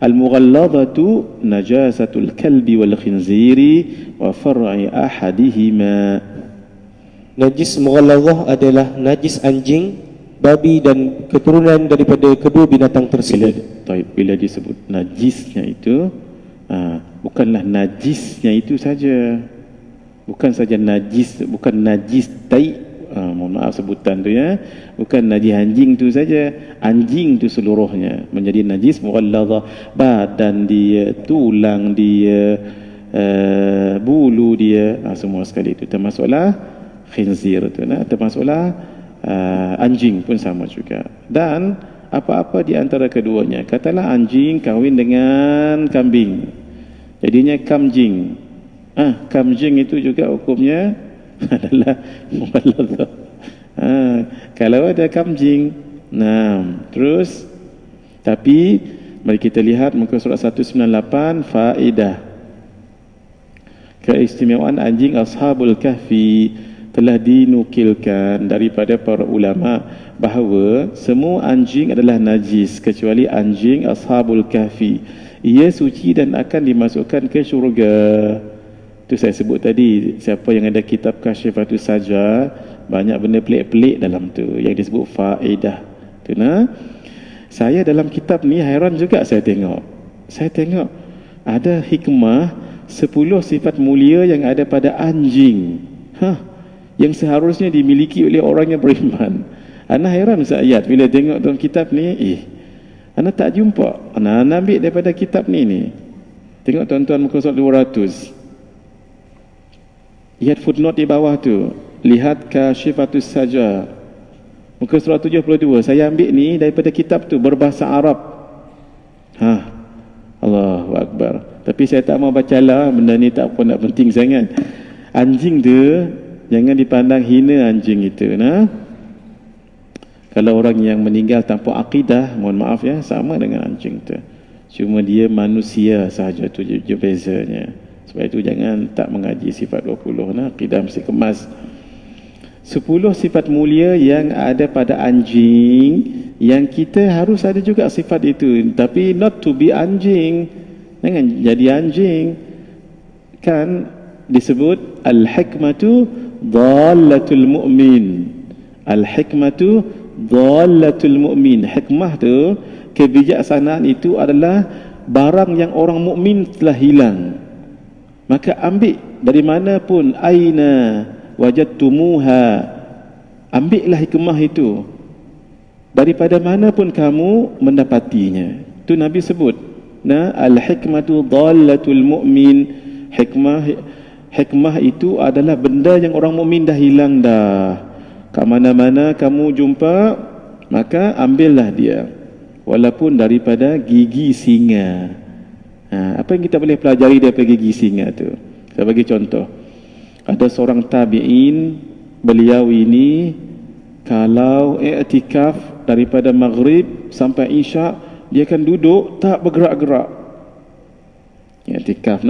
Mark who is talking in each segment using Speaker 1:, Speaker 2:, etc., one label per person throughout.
Speaker 1: Al-mughalladhatu najasatul kalbi wal khinziri wa far'i ahadihima.
Speaker 2: Najis mughalladhah adalah najis anjing, babi dan keturunan daripada kedua binatang tersebut.
Speaker 1: Bila disebut najisnya itu, bukanlah najisnya itu saja. Bukan saja najis, bukan najis tai. Mohon maaf sebutan tu ya. Bukan najis anjing tu saja. Anjing tu seluruhnya menjadi najis mughalladhah. Badan dia, tulang dia, bulu dia, semua sekali itu termasuklah khinzir tu, termasuklah anjing pun sama juga. Dan apa-apa di antara keduanya, katalah anjing kahwin dengan kambing, jadinya kamjing. Kamjing itu juga hukumnya adalah mughalladhah. Kalau ada kamjing, terus tapi mari kita lihat muka surat 198, faedah. Keistimewaan anjing Ashabul Kahfi telah dinukilkan daripada para ulama bahawa semua anjing adalah najis kecuali anjing Ashabul Kahfi. Ia suci dan akan dimasukkan ke syurga. Itu saya sebut tadi, siapa yang ada kitab Kasyifatus Saja, banyak benda pelik-pelik dalam tu yang disebut faedah. Tu saya dalam kitab ni hairan juga saya tengok ada hikmah 10 sifat mulia yang ada pada anjing. Yang seharusnya dimiliki oleh orang yang beriman. Ana hairan ayat bila tengok dalam kitab ni, ana tak jumpa. Ana ambil daripada kitab ni. Tengok tuan-tuan muka surat 200. Lihat footnote di bawah tu. Lihat Kasyifatus Saja. Muka surat 72. Saya ambil ni daripada kitab tu berbahasa Arab. Allahu Akbar. Tapi saya tak mau baca lah. Benda ni tak apa nak penting sangat. Anjing tu jangan dipandang hina anjing itu. Kalau orang yang meninggal tanpa akidah, mohon maaf ya, sama dengan anjing tu. Cuma dia manusia sahaja, tu je bezanya. Sebab itu jangan tak mengaji sifat 20. Akidah mesti kemas. 10 sifat mulia yang ada pada anjing, yang kita harus ada juga sifat itu. Tapi not to be anjing. Jangan jadi anjing. Kan disebut al-hikmatu dhallatul mu'min. Al-hikmatu dhallatul mu'min. Hikmah tu, kebijaksanaan itu adalah barang yang orang mukmin telah hilang. Maka ambil dari mana pun, aina wajadtumuha, ambillah hikmah itu daripada mana pun kamu mendapatinya. Itu Nabi sebut, al-hikmatu dhallatul mu'min. Hikmah itu adalah benda yang orang mukmin dah hilang dah. Kat mana-mana kamu jumpa, maka ambillah dia, walaupun daripada gigi singa. Apa yang kita boleh pelajari daripada gigi singa tu? Saya bagi contoh. Ada seorang tabi'in, beliau ini kalau i'tikaf daripada maghrib sampai isyak, dia akan duduk tak bergerak-gerak. I'tikaf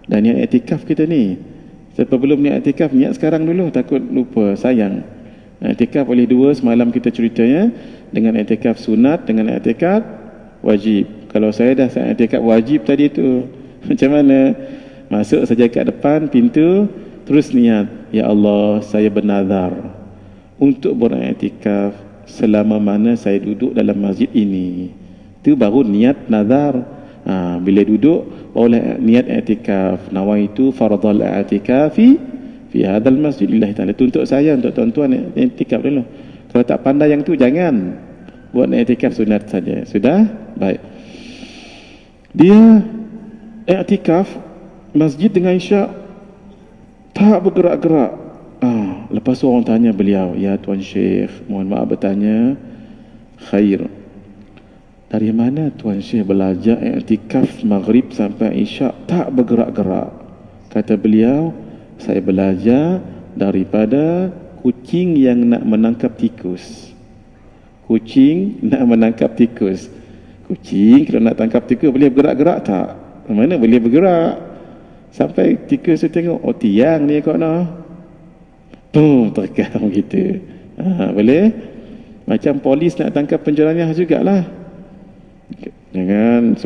Speaker 1: dan yang i'tikaf kita ni, sebelum ni i'tikaf, niat sekarang dulu, takut lupa, sayang. I'tikaf boleh dua, semalam kita ceritanya, dengan i'tikaf sunat, dengan i'tikaf wajib. Kalau saya dah i'tikaf wajib tadi tu, macam mana? Masuk saja kat depan pintu, terus niat, ya Allah, saya bernazar untuk beriktikaf selama mana saya duduk dalam masjid ini. Itu baru niat nazar. Bila duduk barulah niat i'tikaf. Nawaitu fardhal i'tikafi fi hadzal masjid lillahi ta'ala. Itu untuk saya, untuk tuan-tuan i'tikaf dulu. Kalau tak pandai yang tu, jangan buat i'tikaf sunat saja. Sudah? Baik. Dia i'tikaf masjid dengan isyak, tak bergerak-gerak. Lepas tu orang tanya beliau, ya Tuan Syekh, mohon maaf bertanya, khair, dari mana Tuan Syekh belajar i'tikaf maghrib sampai isyak tak bergerak-gerak? Kata beliau, saya belajar daripada kucing yang nak menangkap tikus. Kucing nak menangkap tikus. Kucing kalau nak tangkap tikus boleh bergerak-gerak tak? Mana boleh bergerak? Sampai tikus tu tengok, oh tiang ni kau nak. Terkam gitu. Boleh? Macam polis nak tangkap penjeraniah jugalah. Jangan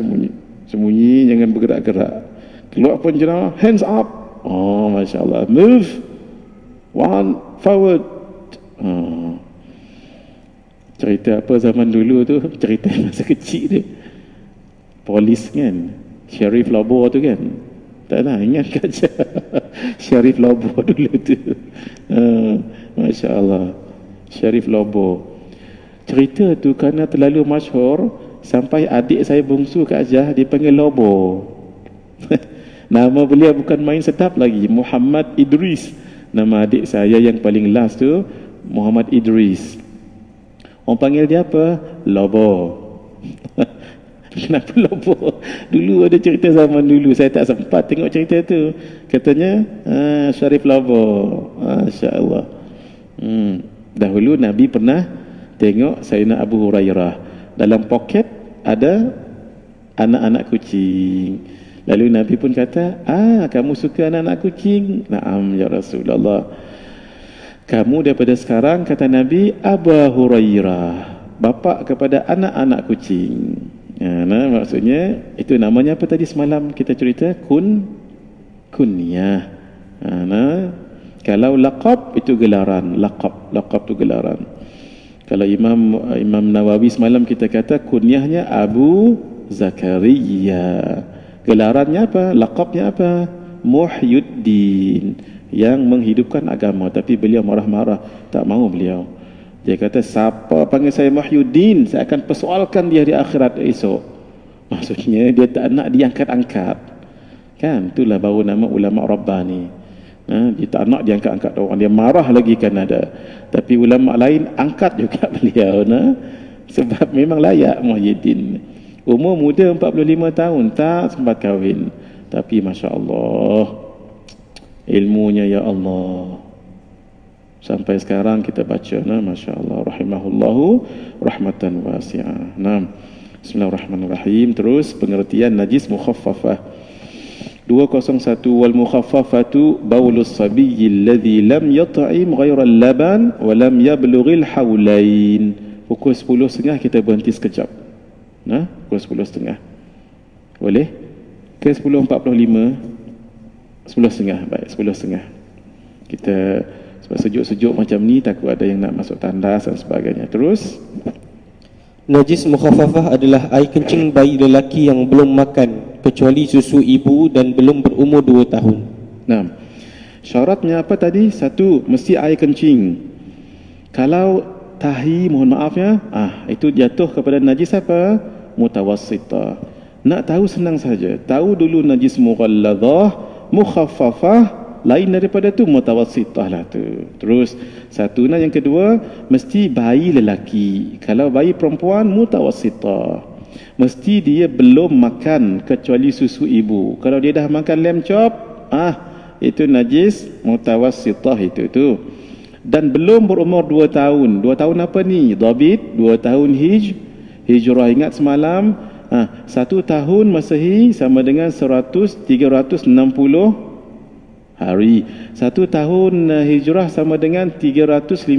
Speaker 1: sembunyi, jangan bergerak-gerak. Keluar penjara, hands up. Oh, Masya Allah. Move. One forward. Oh. Cerita apa zaman dulu tu? Cerita masa kecil tu. Polis kan? Sheriff Labor tu kan? Tak lah, ingat kaca. Sheriff Labor dulu tu. Masya Allah. Sheriff Labor. Cerita tu kerana terlalu masyhur sampai adik saya bungsu Kak Ajah dipanggil Lobo. Nama beliau bukan main sedap lagi, Muhammad Idris. Nama adik saya yang paling last tu Muhammad Idris. Orang panggil dia apa? Lobo. Kenapa Lobo? Dulu ada cerita zaman dulu, saya tak sempat tengok cerita tu. Katanya Syarif Lobo. Masya Allah. Dahulu Nabi pernah tengok Sayyidina Abu Hurairah, dalam poket ada anak-anak kucing. Lalu Nabi pun kata, kamu suka anak-anak kucing? Naam ya Rasulullah. Kamu daripada sekarang, kata Nabi, Abu Hurairah, bapa kepada anak-anak kucing. Nah, maksudnya itu namanya apa tadi semalam kita cerita? Kunyah. Nah, kalau laqab itu gelaran, laqab tu gelaran. Kalau Imam Nawawi semalam kita kata kunyahnya Abu Zakaria. Gelarannya apa? Laqabnya apa? Muhyiddin, yang menghidupkan agama. Tapi beliau marah-marah, tak mahu beliau. Dia kata, siapa panggil saya Muhyiddin, saya akan persoalkan dia di akhirat esok. Maksudnya dia tak nak diangkat-angkat. Kan? Itulah baru nama ulama Rabbani. Dia tak nak diangkat-angkat orang. Dia marah lagi kan ada. Tapi ulama lain angkat juga beliau. Sebab memang layak Muhyiddin. Umur muda 45 tahun, tak sempat kahwin. Tapi Masya Allah, ilmunya ya Allah. Sampai sekarang kita baca, Masya Allah, rahimahullahu rahmatan wasi'ah. Bismillahirrahmanirrahim. Terus pengertian najis mukhaffafah. 201 wal mukhaffafatu baulus sabiyyi alladhi lam yat'im ghairal laban wa lam yablughil haulain. Pukul 10.30 kita berhenti sekejap. Pukul 10.30. Boleh? Ke 10.45? 10.30. Baik, 10.30. Kita sebab sejuk-sejuk macam ni takut ada yang nak masuk tandas dan sebagainya. Terus,
Speaker 2: najis mukhaffafah adalah air kencing bayi lelaki yang belum makan kecuali susu ibu dan belum berumur 2 tahun.
Speaker 1: Syaratnya apa tadi? 1, mesti air kencing. Kalau tahi, mohon maafnya, itu jatuh kepada najis apa? Mutawassitah. Nak tahu senang saja. Tahu dulu najis mughalladhah, mukhaffafah, lain daripada tu mutawassitah lah tu. Terus satu, yang kedua, mesti bayi lelaki. Kalau bayi perempuan, mutawassitah. Mesti dia belum makan kecuali susu ibu. Kalau dia dah makan lem chop, itu najis mutawassitah itu tu. Dan belum berumur 2 tahun. 2 tahun apa ni? Dhabit 2 tahun hijrah. Ingat semalam, 1 tahun Masehi sama dengan 360 hari. 1 tahun hijrah sama dengan 354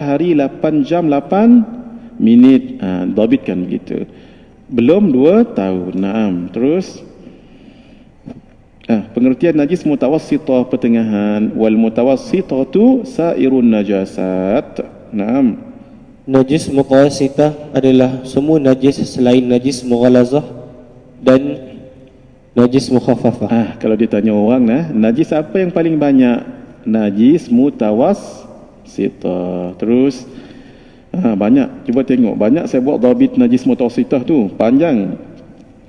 Speaker 1: hari, 8 jam 8 minit. Dhabit kan begitu. Belum 2 tahun. Terus pengertian najis mutawassitah, pertengahan. Wal mutawassitatu sairun najasat.
Speaker 2: Najis mutawassitah adalah semua najis selain najis mughalazah dan najis mukhaffafah.
Speaker 1: Kalau ditanya orang, najis apa yang paling banyak? Najis mutawassitah. Terus banyak. Cuba tengok, banyak saya buat dhabit najis mutawassitah tu, panjang.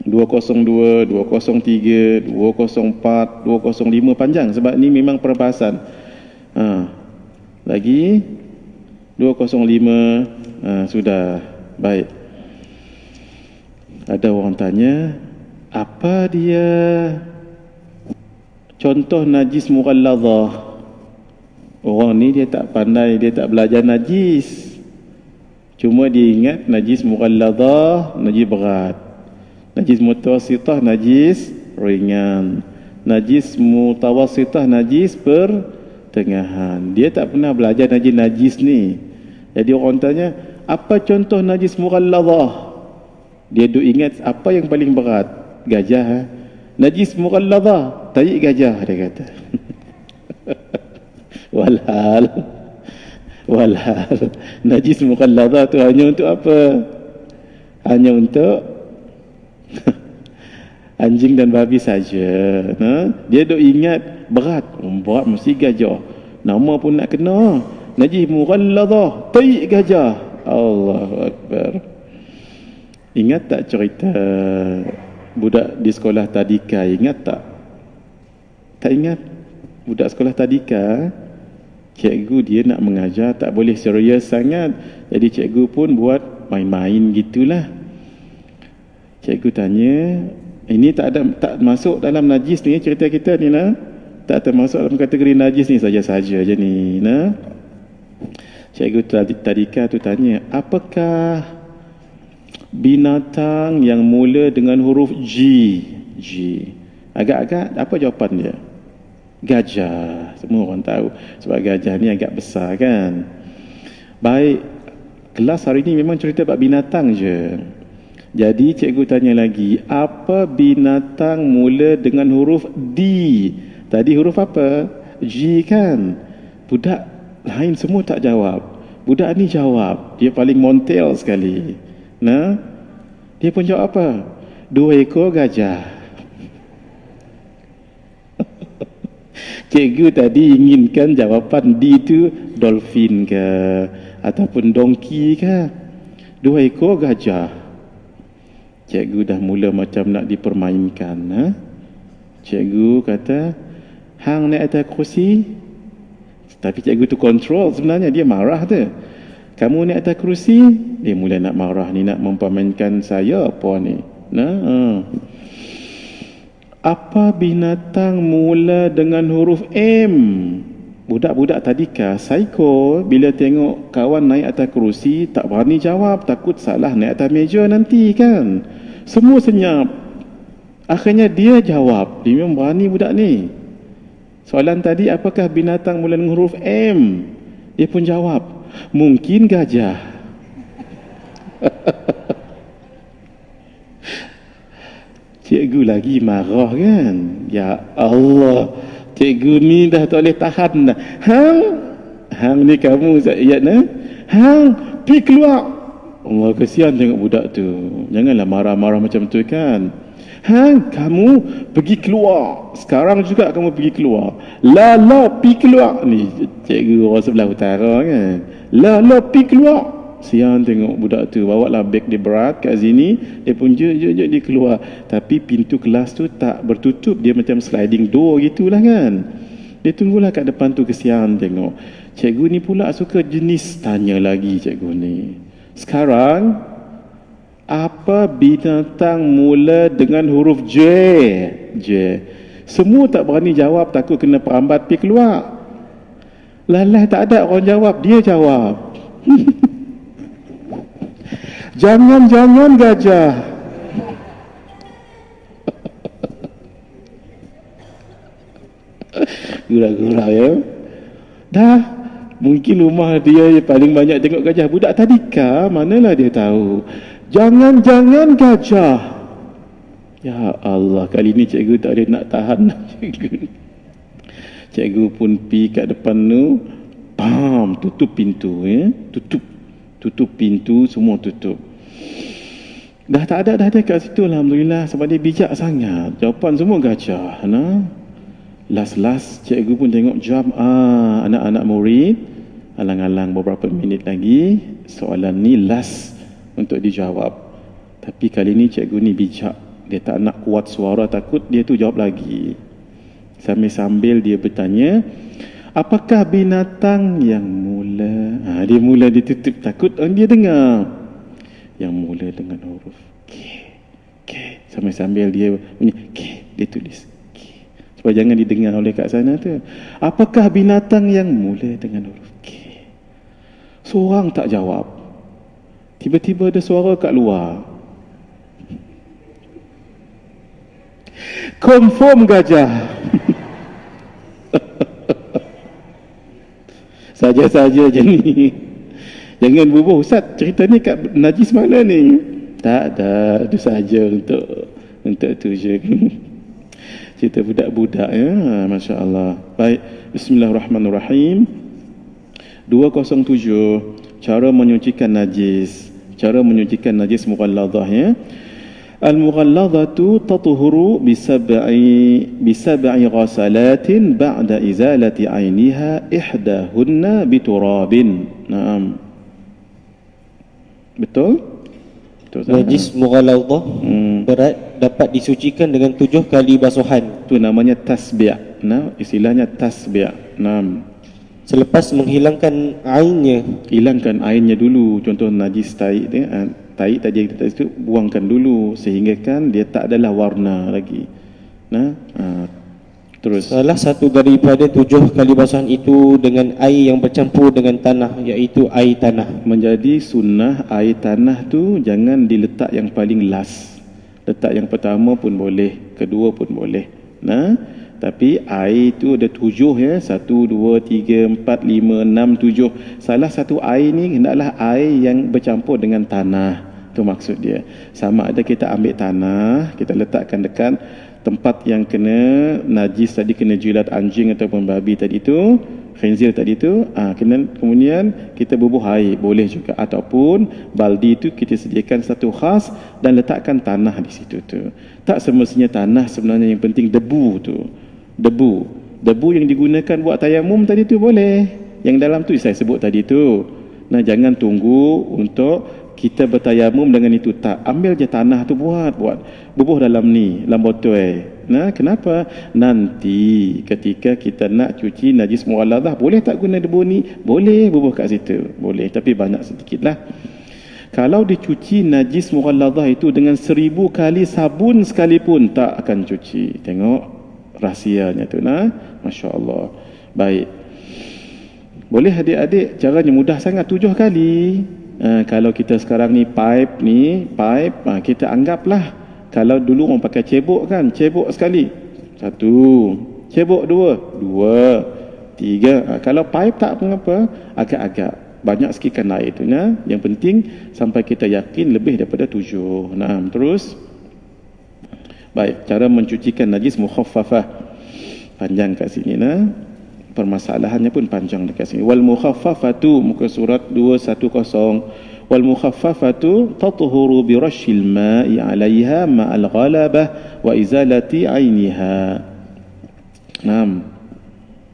Speaker 1: 202, 203, 204, 205, panjang sebab ni memang perbahasan. Lagi 205, sudah. Baik. Ada orang tanya, apa dia contoh najis mughalladhah? Orang ni dia tak pandai, dia tak belajar najis. Cuma dia ingat najis mughalladhah najis berat, najis mutawassitah najis ringan, najis mutawassitah najis pertengahan. Dia tak pernah belajar najis-najis ni. Jadi orang tanya, apa contoh najis mughalladhah? Dia duk ingat apa yang paling berat. Gajah. Najis mughalladhah, tahi gajah, dia kata. Walhal najis mughalladhah tu hanya untuk apa? Hanya untuk anjing dan babi saja. Dia duk ingat berat mesti gajah. Nama pun nak kena. Najis mughalladhah, tahi gajah. Allahu Akbar. Ingat tak cerita budak di sekolah tadika? Ingat tak? Tak ingat? Budak sekolah tadika, cikgu dia nak mengajar tak boleh serius sangat. Jadi cikgu pun buat main-main gitulah. Cikgu tanya, ini tak masuk dalam najis ni cerita kita ni lah. Tak termasuk dalam kategori najis ni, saja-saja je ni. Cikgu tadika tu tanya, apakah binatang yang mula dengan huruf G? Agak-agak apa jawapan dia? Gajah. Semua orang tahu sebab gajah ni agak besar kan. Baik, kelas hari ni memang cerita bab binatang je. Jadi cikgu tanya lagi, apa binatang mula dengan huruf D? Tadi huruf apa? G kan? Budak lain semua tak jawab. Budak ni jawab. Dia paling montel sekali. Dia pun jawab apa? 2 ekor gajah. Cikgu tadi inginkan jawapan D tu dolphin ke ataupun donkey ke. 2 ekor gajah. Cikgu dah mula macam nak dipermainkan. Cikgu kata, hang naik atas kerusi. Tapi cikgu tu kontrol sebenarnya, dia marah tu. Kamu naik atas kerusi, dia mula nak marah ni, nak mempermainkan saya apa ni. Apa binatang mula dengan huruf M? Budak-budak tadika psycho, bila tengok kawan naik atas kerusi tak berani jawab, takut salah naik atas meja nanti kan. Semua senyap. Akhirnya dia jawab. Dia memang berani budak ni. Soalan tadi, apakah binatang mula dengan huruf M? Dia pun jawab, mungkin gajah. Cikgu lagi marah kan. Ya Allah, cikgu ni dah tak boleh tahan dah. Hang ni kamu Zaid hang pergi keluar. Allah, kesian tengok budak tu. Janganlah marah-marah macam tu kan. Kamu pergi keluar. Sekarang juga kamu pergi keluar. La pergi keluar. Ni cikgu orang sebelah utara kan. La pergi keluar. Sian tengok budak tu. Bawa lah beg dia berat kat sini. Dia pun je dia keluar. Tapi pintu kelas tu tak bertutup. Dia macam sliding door gitulah kan. Dia tunggulah kat depan tu, kesian tengok. Cikgu ni pula suka jenis tanya lagi cikgu ni. Sekarang, apa binatang mula dengan huruf J? Semua tak berani jawab, takut kena perambat pergi keluar. Lalah tak ada orang jawab, dia jawab. Jangan gajah. Gurau-gurau ya. Dah, mungkin rumah dia paling banyak tengok gajah. Budak tadika, manalah dia tahu. Jangan gajah. Ya Allah, kali ni cikgu tak boleh nak tahan. Cikgu pun pergi kat depan tu, tutup pintu ya. Tutup pintu, semua tutup. Dah tak ada kat situ, alhamdulillah, sebab dia bijak sangat. Jawapan semua gajah. Last cikgu pun tengok jam, anak-anak murid alang-alang beberapa minit lagi soalan ni last untuk dijawab. Tapi kali ni cikgu ni bijak. Dia tak nak kuat suara, takut dia tu jawab lagi. Sambil-sambil dia bertanya, apakah binatang yang mula? Dia mula ditutup, takut dia dengar. Yang mula dengan huruf K. Sambil-sambil dia bunyi K, dia tulis K. Supaya jangan didengar oleh kat sana tu. Apakah binatang yang mula dengan huruf K? Seorang tak jawab. Tiba-tiba ada suara kat luar. Confirm gajah. Saja-saja je ni. Jangan bubuh, Ustaz, cerita ni kat najis mana ni? Tak ada, itu saja untuk tu je. Cerita budak-budak ya. Masya Allah. Baik, bismillahirrahmanirrahim. 207 cara menyucikan najis. Cara menyucikan najis mughalladhah ya. Al-mughalladhatu tatuhuru bisab'i ghasalatin ba'da izalati 'ainiha ihdahunna biturabin. Naam. Betul?
Speaker 2: Najis mughalladhah berat dapat disucikan dengan 7 kali basuhan.
Speaker 1: Itu namanya tasbi'. Nah, istilahnya tasbi'. Naam.
Speaker 2: Selepas menghilangkan ainnya.
Speaker 1: Hilangkan ainnya dulu. Contoh najis taik dia, taik tadi itu buangkan dulu sehingga kan dia tak adalah warna lagi. Nah, terus
Speaker 2: salah satu daripada 7 kali basuhan itu dengan air yang bercampur dengan tanah, iaitu air tanah.
Speaker 1: Menjadi sunnah air tanah tu jangan diletak yang paling last. Letak yang pertama pun boleh, kedua pun boleh. Nah, tapi air tu ada 7 ya. 1, 2, 3, 4, 5, 6, 7. Salah satu air ni hendaklah air yang bercampur dengan tanah. Itu maksud dia. Sama ada kita ambil tanah, kita letakkan dekat tempat yang kena najis tadi, kena jilat anjing ataupun babi tadi tu, khinzir tadi tu, kemudian kita bubuh air, boleh juga. Ataupun baldi tu kita sediakan satu khas dan letakkan tanah di situ tu. Tak semestinya tanah, sebenarnya yang penting debu tu. Debu yang digunakan buat tayamum tadi tu boleh. Yang dalam tu saya sebut tadi tu. Nah, jangan tunggu untuk kita bertayamum dengan itu. Tak, ambil je tanah tu buat bubuh dalam ni, dalam botol. Nah, kenapa? Nanti ketika kita nak cuci najis mughalladhah, boleh tak guna debu ni? Boleh bubuh kat situ. Boleh, tapi banyak sedikitlah. Kalau dicuci najis mughalladhah itu dengan 1000 kali sabun sekalipun tak akan cuci. Tengok rahsianya tu nah. Masya-Allah. Baik. Boleh adik-adik, caranya mudah sangat, 7 kali. Kalau kita sekarang ni pipe, kita anggaplah kalau dulu orang pakai cebok kan, cebok sekali 1, cebok 2, 3. Kalau pipe tak mengapa, agak-agak banyak sikitkan air tu ya. Yang penting sampai kita yakin lebih daripada 7. Nah, terus baik, cara mencucikan najis mukhaffafah. Panjang kat sini nah. Permasalahannya pun panjang dekat sini. Wal mukhaffafatu, muka surat 210. Wal mukhaffafatu tatuhuru bi rashil ma'i 'alayha ma'al ghalabah wa izalati 'ainiha. Naam.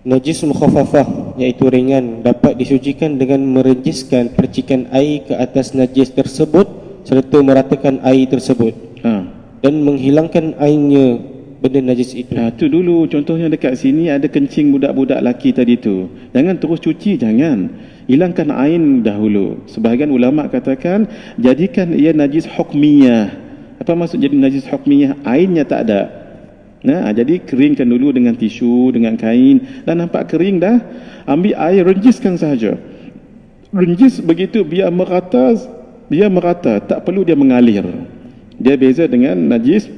Speaker 2: Najis mukhaffafah, iaitu ringan, dapat disucikan dengan merenjiskan percikan air ke atas najis tersebut serta meratakan air tersebut dan menghilangkan airnya benda najis itu.
Speaker 1: Tu dulu contohnya dekat sini ada kencing budak-budak laki tadi tu. Jangan terus cuci, jangan. Hilangkan ain dahulu. Sebahagian ulama katakan jadikan ia najis hukmiyah. Apa maksud jadi najis hukmiyah? Ainnya tak ada. Nah, jadi keringkan dulu dengan tisu, dengan kain. Dah nampak kering dah, ambil air renjiskan sahaja. Renjis begitu biar merata, tak perlu dia mengalir. Dia beza dengan najis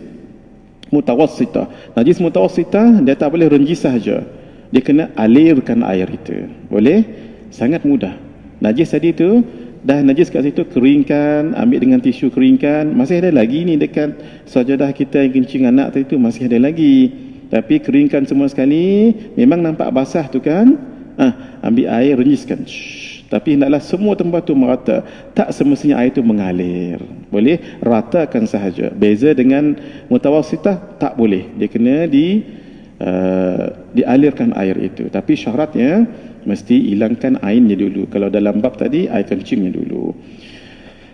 Speaker 1: mutawassitah. Najis mutawassitah dia tak boleh renjis sahaja. Dia kena alirkan air itu. Boleh? Sangat mudah. Najis tadi tu dah najis kat situ, keringkan, ambil dengan tisu keringkan. Masih ada lagi ni dekat sajadah kita yang kencing anak tadi tu, masih ada lagi. Tapi keringkan semua sekali. Memang nampak basah tu kan? Ambil air renjiskan. Tapi hendaklah semua tempat tu merata. Tak semestinya air tu mengalir. Boleh ratakan sahaja. Beza dengan mutawassitah, tak boleh. Dia kena dialirkan air itu. Tapi syaratnya mesti hilangkan ainnya dulu. Kalau dalam bab tadi, air kencingnya dulu.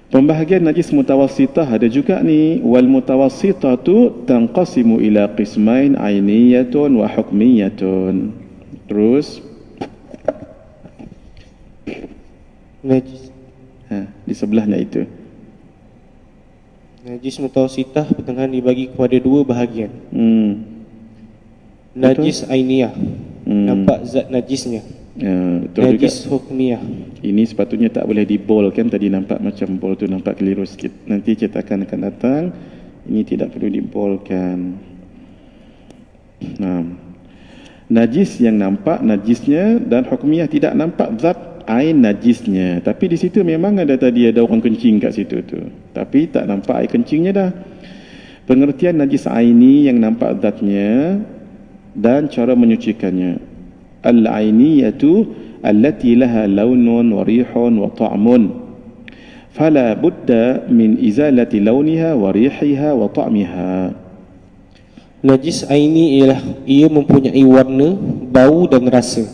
Speaker 1: Pembahagian najis mutawassitah ada juga ni. Wal mutawassitatu tanqasimu ila qismain ainiyatun wa hukmiyatun. Terus
Speaker 2: najis
Speaker 1: di sebelahnya itu.
Speaker 2: Najis mutawassitah pertengahan dibagi kepada 2 bahagian. Najis ainiyah, nampak zat najisnya.
Speaker 1: Betul
Speaker 2: najis juga hukmiyah.
Speaker 1: Ini sepatutnya tak boleh dibol kan, tadi nampak macam bol tu nampak keliru sikit. Nanti cetakan akan datang, ini tidak perlu dibolkan. Najis yang nampak najisnya dan hukmiyah tidak nampak zat air najisnya. Tapi di situ memang ada tadi ada orang kencing kat situ tu. Tapi tak nampak air kencingnya dah. Pengertian najis aini yang nampak zatnya dan cara menyucikannya. Al-ainiyatu allati laha launun wa rihun wa ta'mun. Fala budda min izalati launiha wa rihiha wa ta'miha.
Speaker 2: Najis aini ialah ia mempunyai warna, bau dan rasa.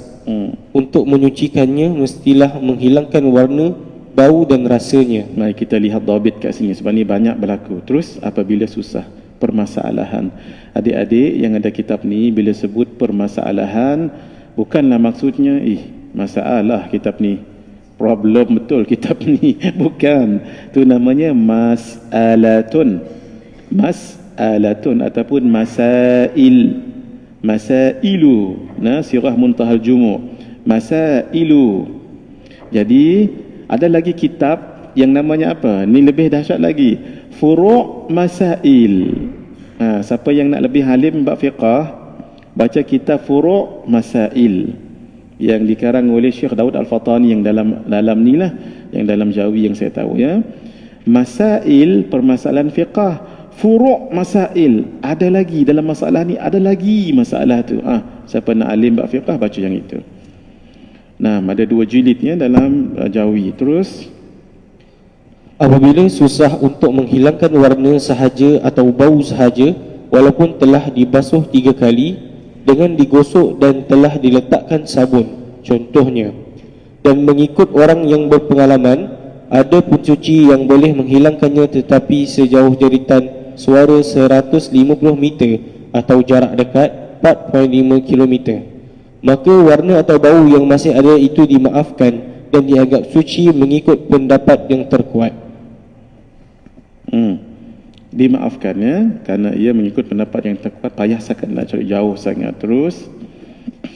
Speaker 2: Untuk menyucikannya mestilah menghilangkan warna, bau dan rasanya.
Speaker 1: Mari kita lihat dhabit kat sini sebab ni banyak berlaku. Terus apabila susah permasalahan. Adik-adik yang ada kitab ni bila sebut permasalahan bukanlah maksudnya masalah kitab ni. Problem betul kitab ni. Bukan. Tu namanya mas'alatun. Mas'alatun ataupun masail. Masailu. Nah, sirah muntahal jumu'. Masailu. Jadi ada lagi kitab yang namanya apa? Ni lebih dahsyat lagi. Furu' masail. Siapa yang nak lebih halim bab fiqah, baca kitab Furu' Masail yang dikarang oleh Syekh Daud Al-Fatani yang dalam ni lah, yang dalam Jawi yang saya tahu ya. Masail permasalahan fiqah. Furu' masail, ada lagi dalam masalah ni, ada lagi masalah tu. Siapa nak alim bab fiqah baca yang itu. Nah, ada 2 jilidnya dalam Jawi. Terus
Speaker 2: apabila susah untuk menghilangkan warna sahaja atau bau sahaja walaupun telah dibasuh 3 kali dengan digosok dan telah diletakkan sabun contohnya, dan mengikut orang yang berpengalaman, ada pencuci yang boleh menghilangkannya tetapi sejauh jeritan suara 150 meter atau jarak dekat 4.5 km, maka warna atau bau yang masih ada itu dimaafkan dan dianggap suci mengikut pendapat yang terkuat.
Speaker 1: Dimaafkan ya, kerana ia mengikut pendapat yang terkuat. Payah sangat nak cari jauh sangat. Terus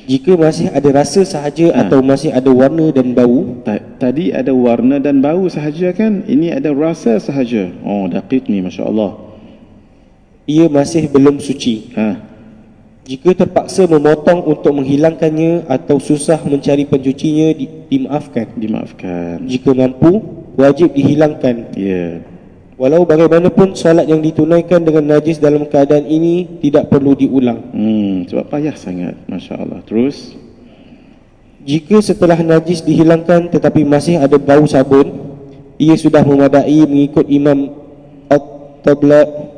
Speaker 2: jika masih ada rasa sahaja atau masih ada warna dan bau.
Speaker 1: Tadi ada warna dan bau sahaja kan, ini ada rasa sahaja. Oh, daqiq ni, Masya Allah.
Speaker 2: Ia masih belum suci. Jika terpaksa memotong untuk menghilangkannya atau susah mencari pencucinya, dimaafkan. Jika mampu, wajib dihilangkan. Walau bagaimanapun solat yang ditunaikan dengan najis dalam keadaan ini tidak perlu diulang.
Speaker 1: Sebab payah sangat, Masya Allah. Terus
Speaker 2: jika setelah najis dihilangkan tetapi masih ada bau sabun, ia sudah memadai mengikut Imam At-Tablawi.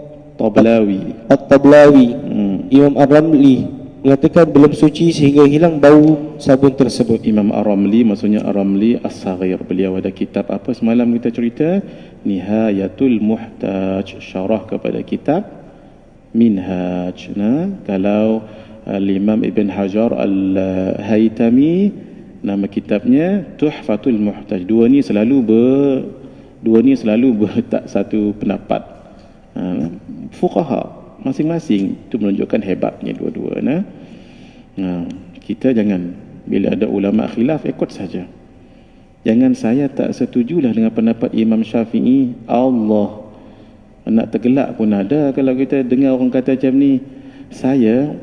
Speaker 2: Imam Ar-Ramli mengatakan belum suci sehingga hilang bau sabun tersebut.
Speaker 1: Imam Ar-Ramli maksudnya Ar-Ramli As-Saghir. Beliau ada kitab apa semalam kita cerita? Nihayatul Muhtaj, syarah kepada kitab Minhaj. Kalau Imam Ibn Hajar Al-Haytami, nama kitabnya Tuhfatul Muhtaj. Dua ni selalu bertak satu pendapat. Fuqaha masing-masing, itu menunjukkan hebatnya dua-dua. Kita jangan bila ada ulama khilaf ikut saja. Jangan saya tak setujulah dengan pendapat Imam Syafi'i. Allah, nak tergelak pun ada kalau kita dengar orang kata macam ni. Saya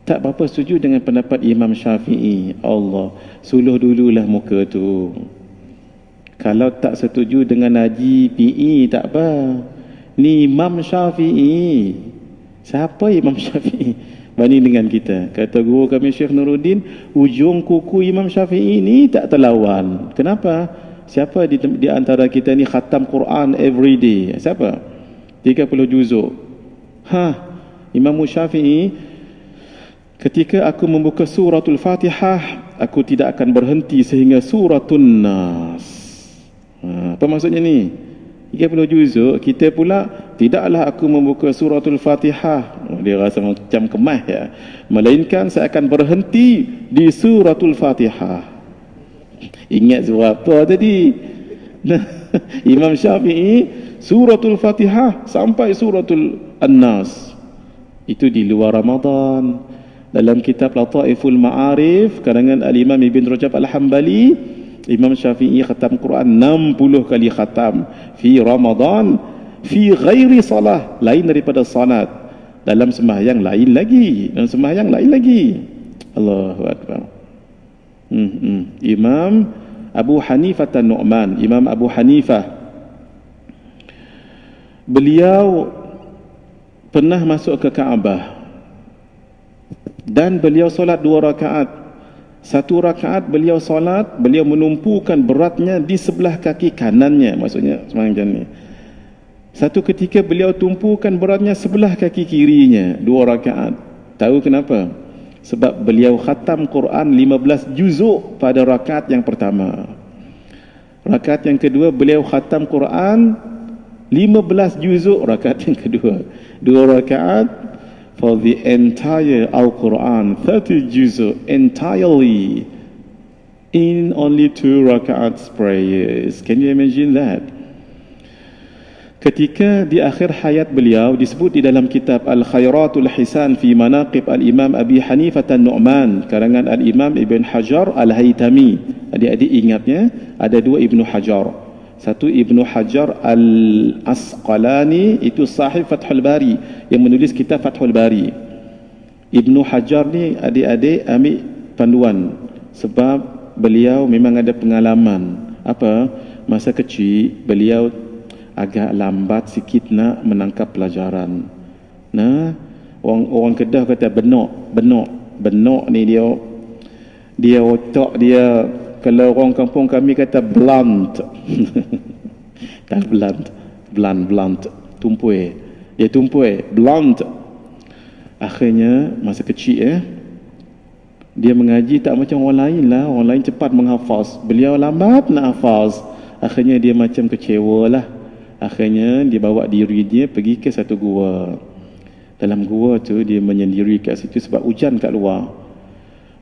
Speaker 1: tak berapa setuju dengan pendapat Imam Syafi'i. Allah, suluh dululah muka tu. Kalau tak setuju dengan Haji PE tak apa. Ni Imam Syafi'i. Siapa Imam Syafi'i? Banding dengan kita. Kata guru kami Syekh Nuruddin, ujung kuku Imam Syafi'i ni tak terlawan. Kenapa? Siapa di antara kita ni khatam Quran every day? Siapa? 30 juzuk. Imam Syafi'i, ketika aku membuka suratul Fatihah, aku tidak akan berhenti sehingga suratun Nas. Apa maksudnya ni? 30 juzuk. Kita pula, tidaklah aku membuka suratul Fatihah. Dia rasa macam kemas ya. Melainkan saya akan berhenti di suratul Fatihah. Ingat surah apa tadi? Imam Syafi'i, suratul Fatihah sampai suratul An-Nas. Itu di luar Ramadan. Dalam kitab Lataiful Ma'arif karangan Al-Imam Ibn Rajab Al-Hambali, Imam Syafi'i khatam Quran 60 kali khatam fi Ramadan, fi ghairi salah, lain daripada salat, dalam sembahyang lain lagi, Allahu Akbar. Imam Abu Hanifah An-Nu'man, Imam Abu Hanifah, beliau pernah masuk ke Kaabah dan beliau solat 2 rakaat. 1 rakaat beliau solat, beliau menumpukan beratnya di sebelah kaki kanannya, maksudnya macam ni. Satu ketika beliau tumpukan beratnya sebelah kaki kirinya, 2 rakaat. Tahu kenapa? Sebab beliau khatam Quran 15 juzuk pada rakaat yang pertama. Rakaat yang kedua beliau khatam Quran 15 juzuk rakaat yang kedua. 2 rakaat for the entire Al-Quran, 30 juzuk entirely in only 2 rakaat prayers. Can you imagine that? Ketika di akhir hayat beliau, disebut di dalam kitab Al-Khairatul Hisan fi Manaqib Al-Imam Abi Hanifah An-Nu'man, karangan Al-Imam Ibn Hajar Al-Haytami. Adik-adik ingatnya, ada 2 Ibn Hajar. Satu Ibn Hajar Al-Asqalani, itu sahib Fathul Bari, yang menulis kitab Fathul Bari. Ibn Hajar ni adik-adik ambil panduan, sebab beliau memang ada pengalaman. Apa? Masa kecil beliau agak lambat sikit nak menangkap pelajaran. Nah, orang Kedah kata benok ni dia otak dia, kalau orang kampung kami kata blunt. Tak blunt, tumpui. Dia tumpui, blunt. Akhirnya masa kecil dia mengaji tak macam orang lain lah. Orang lain cepat menghafaz, beliau lambat nak hafaz. Akhirnya dia macam kecewa lah. Akhirnya dia bawa diri dia pergi ke satu gua. Dalam gua tu dia menyendiri kat situ sebab hujan kat luar.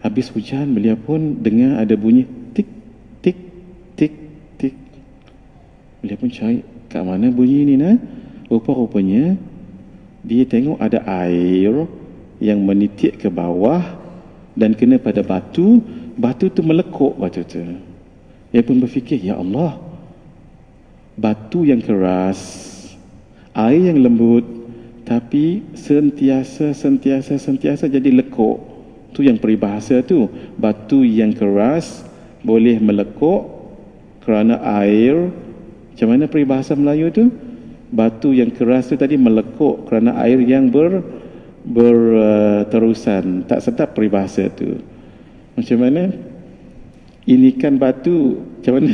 Speaker 1: Habis hujan beliau pun dengar ada bunyi tik tik tik tik. Beliau pun cari kat mana bunyi ni nah. Rupa-rupanya dia tengok ada air yang menitik ke bawah dan kena pada batu. Batu tu melekuk batu tu. Dia pun berfikir, ya Allah, batu yang keras, air yang lembut, tapi sentiasa jadi lekuk. Tu yang peribahasa tu. Batu yang keras boleh melekuk kerana air. Macam mana peribahasa Melayu tu? Batu yang keras tu tadi melekuk kerana air yang berterusan. Tak sedap peribahasa tu. Macam mana? Ini kan batu, macam mana?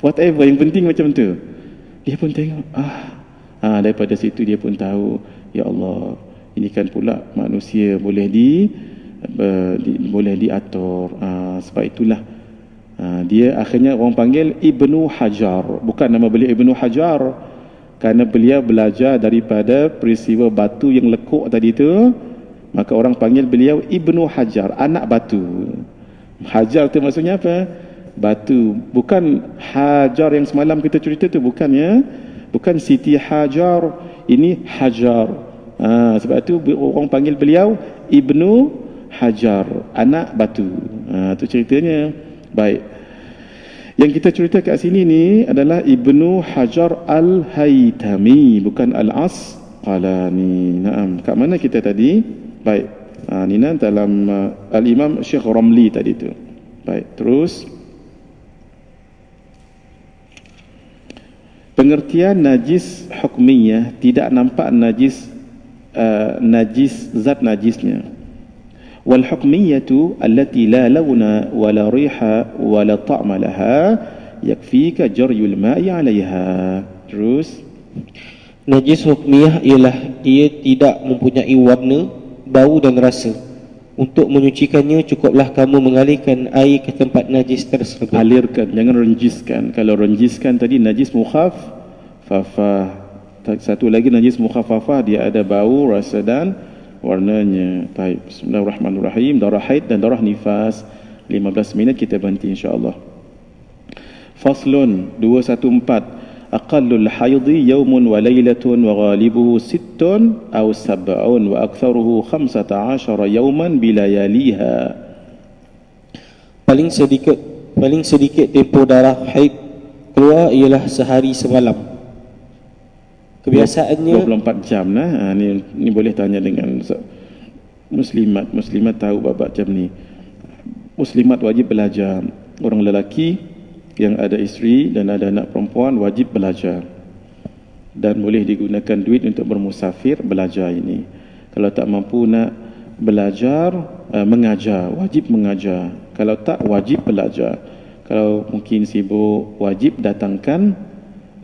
Speaker 1: Whatever, yang penting macam tu. Dia pun tengok, daripada situ dia pun tahu, ya Allah, ini kan pula manusia boleh boleh diatur. Sebab itulah dia akhirnya orang panggil Ibnu Hajar. Bukan nama beliau Ibnu Hajar, kerana beliau belajar daripada peristiwa batu yang lekuk tadi tu, maka orang panggil beliau Ibnu Hajar, anak batu. Hajar tu maksudnya apa? Batu. Bukan Hajar yang semalam kita cerita tu, bukan ya. Bukan Siti Hajar, ini Hajar. Sebab tu orang panggil beliau Ibnu Hajar, anak batu. Tu ceritanya. Baik. Yang kita cerita kat sini ni adalah Ibnu Hajar Al-Haytami, bukan Al-Asqalani. Naam. Kat mana kita tadi? Baik. Ni dalam Al-Imam Syekh Ramli tadi tu. Baik, terus. Pengertian najis hukmiyah, tidak nampak najis zat najisnya. Wal hukmiyatu allati la lawna wa la riha wa la ta'ma laha yakfika jaryul ma'i 'alayha. Terus,
Speaker 2: najis hukmiyah ialah ia tidak mempunyai warna, bau dan rasa. Untuk menyucikannya cukuplah kamu mengalirkan air ke tempat najis tersebut.
Speaker 1: Alirkan, jangan renjiskan. Kalau renjiskan tadi najis mukhaffafah. Satu lagi najis mukhaffafah, dia ada bau, rasa dan warnanya. Baik, bismillahirrahmanirrahim. Darah haid dan darah nifas. 15 minit kita berhenti insya-Allah. Faslun 214. Aqallul haidhi yawmun wa laylatun wa ghalibuhu sittun aw sab'un wa aktharuhu 15 yawman bilayaliha.
Speaker 2: Paling sedikit tempoh darah haid keluar ialah sehari semalam. Kebiasaannya
Speaker 1: 24 jam lah. Ni boleh tanya dengan muslimat tahu babak jam ni. muslimat wajib belajar. Orang lelaki yang ada isteri dan ada anak perempuan wajib belajar. Dan boleh digunakan duit untuk bermusafir belajar ini. Kalau tak mampu nak belajar, mengajar, wajib mengajar. Kalau tak, wajib belajar. Kalau mungkin sibuk, wajib datangkan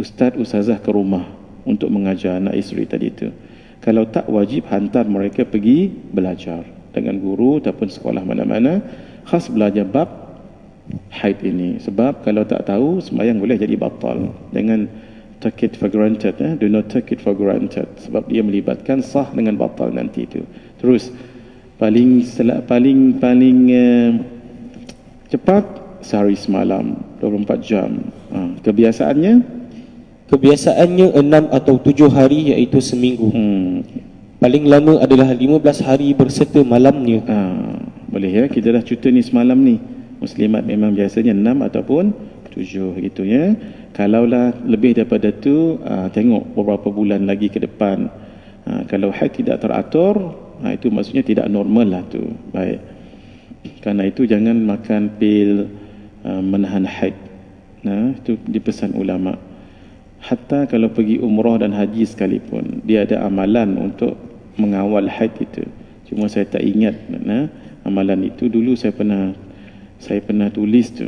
Speaker 1: ustaz ustazah ke rumah untuk mengajar anak isteri tadi itu. Kalau tak, wajib hantar mereka pergi belajar dengan guru ataupun sekolah mana-mana, khas belajar bab haid ini. Sebab kalau tak tahu, sembahyang boleh jadi batal. Jangan take it for granted, do not take it for granted, sebab dia melibatkan sah dengan batal nanti itu. Terus paling cepat sehari semalam 24 jam. Kebiasaannya
Speaker 2: 6 atau 7 hari, iaitu seminggu. Paling lama adalah 15 hari berserta malamnya.
Speaker 1: Boleh ya, kita dah cuta ni semalam ni. Muslimat memang biasanya 6 ataupun 7 gitu ya. Kalaulah lebih daripada tu, tengok beberapa bulan lagi ke depan. Kalau haid tidak teratur, itu maksudnya tidak normal lah tu. Baik. Karena itu jangan makan pil menahan haid. Itu dipesan ulama. Hatta kalau pergi umrah dan haji sekalipun, dia ada amalan untuk mengawal haid itu. Cuma saya tak ingat amalan itu. Dulu saya pernah tulis tu.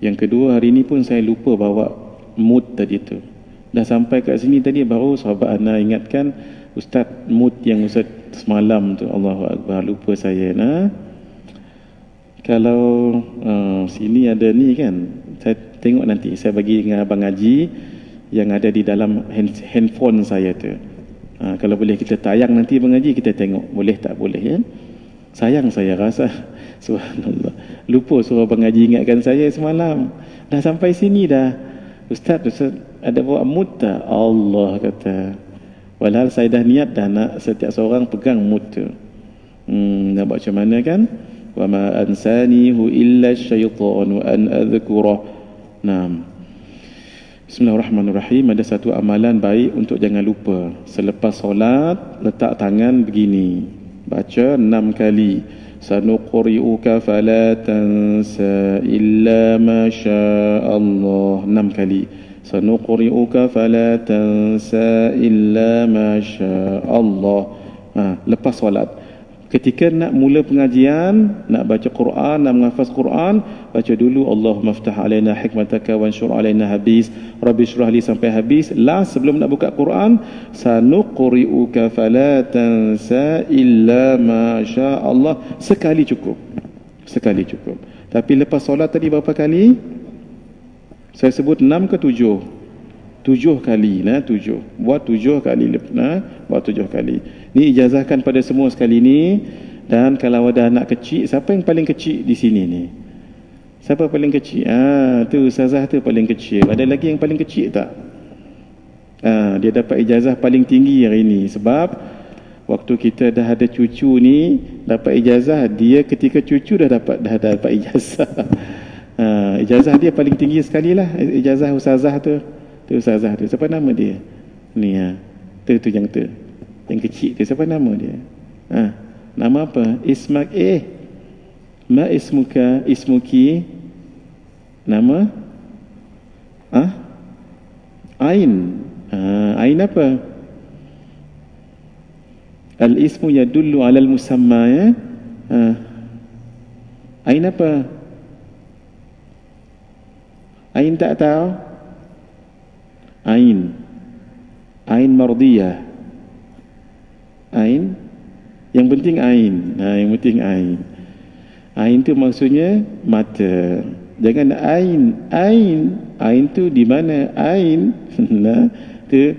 Speaker 1: Yang kedua, hari ni pun saya lupa bawa mood tadi tu. Dah sampai kat sini tadi baru sahabat Ana ingatkan, Ustaz, mood yang Ustaz semalam tu, Allahu Akbar, lupa saya. Kalau sini ada ni kan, saya tengok nanti, saya bagi dengan Abang Haji yang ada di dalam handphone saya tu. Kalau boleh kita tayang nanti Abang Haji, kita tengok. Boleh tak boleh ya? Sayang saya rasa. Subhanallah. Lupa suruh Abang Haji ingatkan saya semalam. Dah sampai sini dah. Ustaz ada bawa mood tak? Allah kata. Walhal saya dah niat dah nak setiap seorang pegang mood tu. Nak buat macam mana kan? Wa ma ansanihu illa syaitan wa an adhkurah. Bismillahirrahmanirrahim. Ada satu amalan baik untuk jangan lupa. Selepas solat, letak tangan begini. Baca 6 kali. Sanuqri'uka fala tansa illa ma sya'allah. 6 kali. Sanuqri'uka fala tansa illa ma sya'allah. Lepas solat. Ketika nak mula pengajian, nak baca Quran, nak menghafaz Quran, baca dulu Allahumma ftah alaina hikmataka wanshur alaina habis, Rabbi syrah li sampai habis. Last sebelum nak buka Quran, sanuqri'uka fala tansa illa ma sya'allah. Sekali cukup. Sekali cukup. Tapi lepas solat tadi berapa kali? Saya sebut 6 ke 7? 7 kali. 7. Buat 7 kali. Buat 7 kali. Ni ijazahkan pada semua sekali ni. Dan kalau ada anak kecil, siapa yang paling kecil di sini ni? Siapa paling kecil? Tu ustazah tu paling kecil. Ada lagi yang paling kecil tak? Dia dapat ijazah paling tinggi hari ni. Sebab waktu kita dah ada cucu ni, dapat ijazah, dia ketika cucu dah dapat ijazah. Ijazah dia paling tinggi sekali lah. Ijazah ustazah tu. Tu ustazah tu. Siapa nama dia? Ni tu yang tu. Yang kecil tu, siapa nama dia? Nama apa? Ismak ma ismuka, ismuki. Nama? Ain. Ain apa? Al-ismu yadullu ala al-musamma ya. Ain apa? Ain tak tahu? Ain mardiyah. Ain, yang penting ain. Yang penting ain. Ain tu maksudnya mata. Jangan ain tu di mana? Ain tu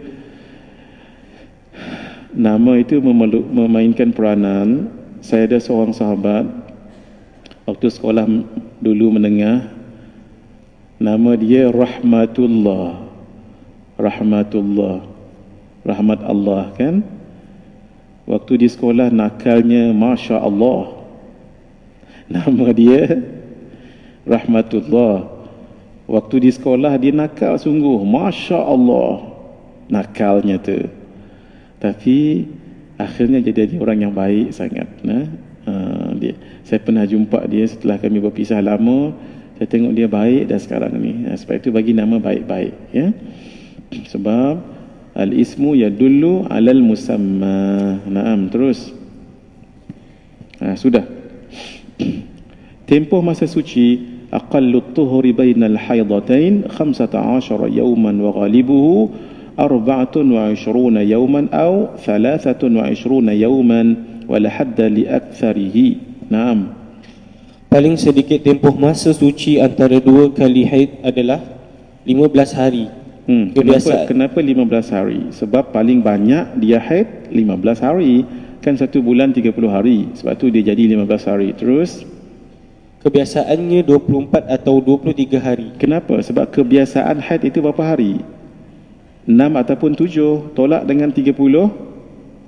Speaker 1: nama itu memainkan peranan. Saya ada seorang sahabat waktu sekolah dulu menengah, nama dia Rahmatullah. Rahmat Allah kan. Waktu di sekolah nakalnya Masya Allah. Nama dia Rahmatullah. Waktu di sekolah dia nakal sungguh, Masya Allah nakalnya tu. Tapi akhirnya jadi orang yang baik sangat. Saya pernah jumpa dia setelah kami berpisah lama. Saya tengok dia baik dah sekarang ni. Sebab itu bagi nama baik-baik, ya. Sebab al-ismu yadullu alal musamma. Naam, terus. Sudah. Tempoh masa suci aqallut tuhuri bainal haidatain 15 yawman wa ghalibuhu 24 yawman aw 23 yawman wa la hadda li aktsarihi. Naam.
Speaker 2: Paling sedikit tempoh masa suci antara dua kali haid adalah 15 hari.
Speaker 1: Kenapa 15 hari? Sebab paling banyak dia haid 15 hari. Kan satu bulan 30 hari. Sebab tu dia jadi 15 hari. Terus
Speaker 2: kebiasaannya 24 atau 23 hari.
Speaker 1: Kenapa? Sebab kebiasaan haid itu berapa hari? 6 ataupun 7. Tolak dengan 30